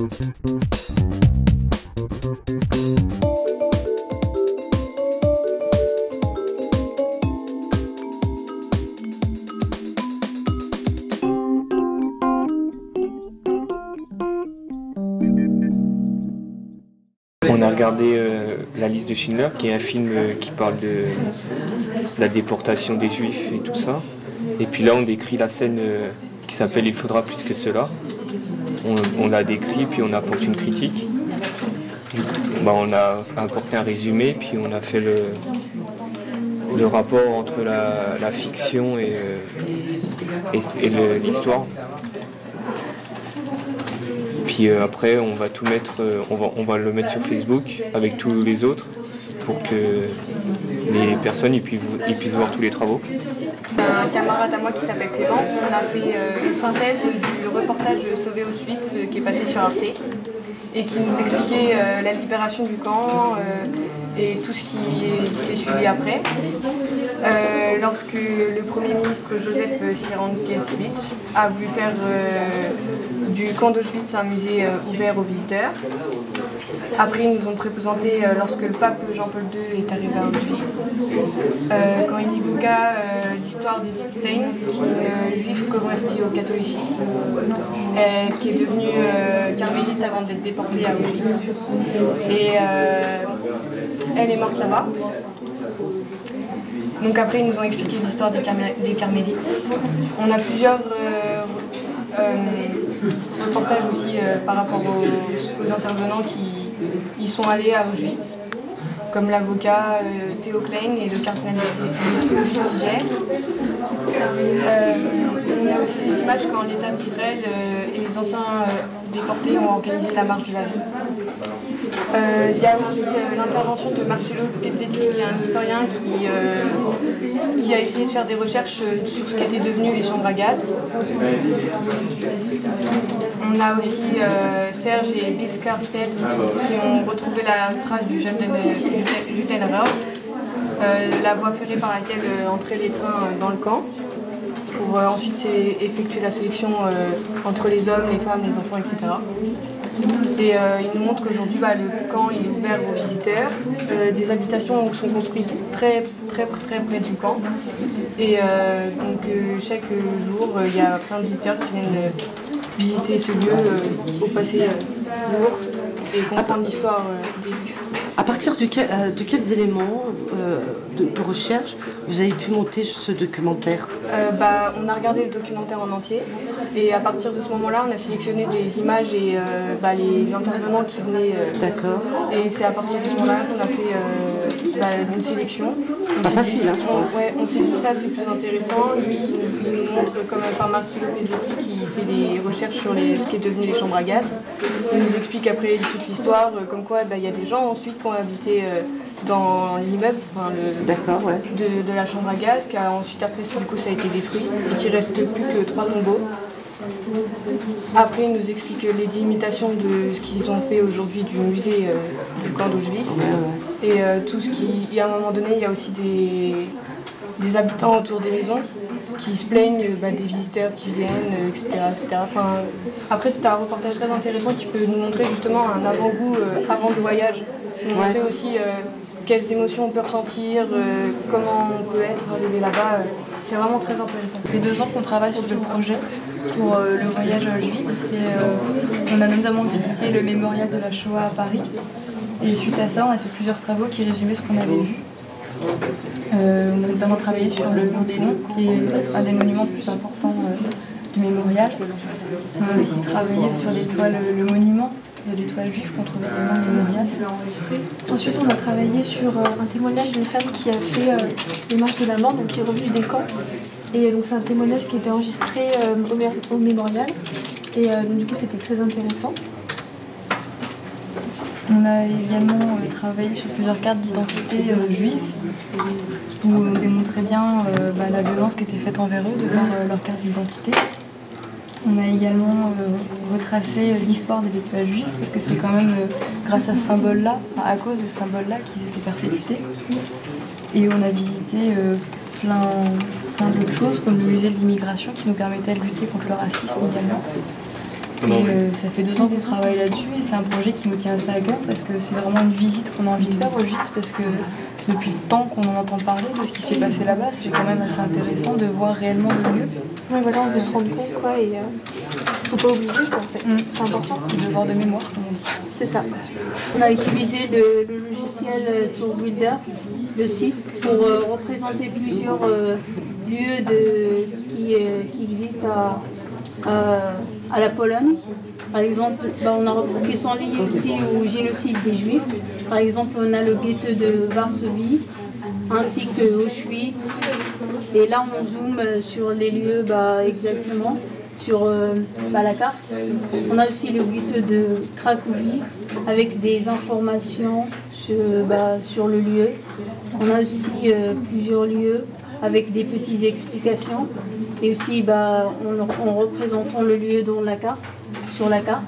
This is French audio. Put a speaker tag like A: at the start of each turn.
A: On a regardé La liste de Schindler, qui est un film qui parle de la déportation des Juifs et tout ça. Et puis là, on décrit la scène qui s'appelle Il faudra plus que cela. On l'a décrit, puis on apporte une critique. On a apporté un résumé, puis on a fait le rapport entre la fiction et l'histoire. Puis après, on va tout mettre, on va le mettre sur Facebook avec tous les autres pour que les personnes ils puissent voir tous les travaux.
B: Un camarade à moi qui s'appelle Clément, on a fait une synthèse du reportage Sauvé Auschwitz qui est passé sur Arte et qui nous expliquait la libération du camp et tout ce qui s'est suivi après. Lorsque le Premier ministre Joseph Sierankiewicz a voulu faire du camp d'Auschwitz un musée ouvert aux visiteurs. Après, ils nous ont présenté lorsque le pape Jean-Paul II est arrivé à Auschwitz. Quand il évoqua l'histoire d'Edith Stein, qui est une juive convertie au catholicisme, qui est devenue carmélite avant d'être déportée à Auschwitz. Et elle est morte là-bas. Donc après, ils nous ont expliqué l'histoire des carmélites. On a plusieurs reportages aussi par rapport aux intervenants qui y sont allés à Auschwitz, comme l'avocat Theo Klein et le cardinal Lustiger. On a aussi des images quand l'État d'Israël et les anciens déportés ont organisé la marche de la vie. Il y a aussi l'intervention de Marcello Pezzetti, qui est un historien qui a essayé de faire des recherches sur ce qu'étaient devenues les chambres à gaz. On a aussi Serge et Bill Skarsfeld qui ont retrouvé la trace du Judenrein, la voie ferrée par laquelle entraient les trains dans le camp, pour ensuite effectuer la sélection entre les hommes, les femmes, les enfants, etc. Et il nous montre qu'aujourd'hui le camp il est ouvert aux visiteurs. Des habitations sont construites très près du camp. Et donc chaque jour il y a plein de visiteurs qui viennent visiter ce lieu pour passer lourd et comprendre l'histoire des Juifs.
C: À partir de quels éléments de recherche vous avez pu monter ce documentaire?
B: On a regardé le documentaire en entier et à partir de ce moment-là, on a sélectionné des images et les intervenants qui venaient.
C: D'accord.
B: Et c'est à partir de ce moment-là qu'on a fait une sélection.
C: Pas facile, hein?
B: On s'est dit ça, c'est plus intéressant. Lui, il nous montre, comme par Marcello Pezzetti, qui fait des recherches sur ce qui est devenu les chambres à gaz. Il nous explique après toute l'histoire, comme quoi il y a des gens ensuite qui ont habité dans l'immeuble de la chambre à gaz, qui a ensuite après du coup ça a été détruit et qu'il reste plus que 3 tombeaux. Après, il nous explique les imitations de ce qu'ils ont fait aujourd'hui du musée du camp d'Auschwitz. Et tout ce qui, à un moment donné, il y a aussi des habitants autour des maisons qui se plaignent des visiteurs qui viennent, etc. Enfin, après, c'est un reportage très intéressant qui peut nous montrer justement un avant-goût avant le voyage. Nous montrer aussi quelles émotions on peut ressentir, comment on peut être arrivé là-bas. C'est vraiment très intéressant.
D: Ça fait 2 ans qu'on travaille sur le projet pour le voyage à Auschwitz. On a notamment visité le mémorial de la Shoah à Paris. Et suite à ça, on a fait plusieurs travaux qui résumaient ce qu'on avait vu. On a notamment travaillé sur le mur des noms, qui est un des monuments plus importants du mémorial. On a aussi travaillé sur l'étoile, le monument de l'étoile juive qu'on trouvait dans le mémorial.
E: Ensuite, on a travaillé sur un témoignage d'une femme qui a fait les marches de la mort, donc qui est revenue des camps. Et donc c'est un témoignage qui a été enregistré au mémorial. Et du coup, c'était très intéressant.
D: On a également travaillé sur plusieurs cartes d'identité juives, où on démontrait bien la violence qui était faite envers eux de leur carte d'identité. On a également retracé l'histoire de l'étoile juive, parce que c'est quand même grâce à ce symbole-là, à cause de ce symbole-là, qu'ils étaient persécutés. Et on a visité plein d'autres choses, comme le musée de l'immigration, qui nous permettait de lutter contre le racisme également. Ça fait 2 ans qu'on travaille là-dessus et c'est un projet qui nous tient assez à cœur parce que c'est vraiment une visite qu'on a envie de faire au Auschwitz parce que depuis le temps qu'on en entend parler de ce qui s'est passé là-bas, c'est quand même assez intéressant de voir réellement le lieu.
E: Oui, voilà, on veut se rendre compte, quoi, et faut pas oublier, quoi, en fait. C'est important.
D: Un devoir de mémoire, comme on dit.
E: C'est ça.
F: On a utilisé le logiciel Tour Builder, le site, pour représenter plusieurs lieux qui existent à la Pologne. Par exemple, qui sont liés aussi au génocide des Juifs. Par exemple, on a le ghetto de Varsovie, ainsi que Auschwitz. Et là, on zoome sur les lieux exactement sur la carte. On a aussi le ghetto de Cracovie avec des informations sur le lieu. On a aussi plusieurs lieux avec des petites explications et aussi en représentant le lieu dans la carte, sur la carte.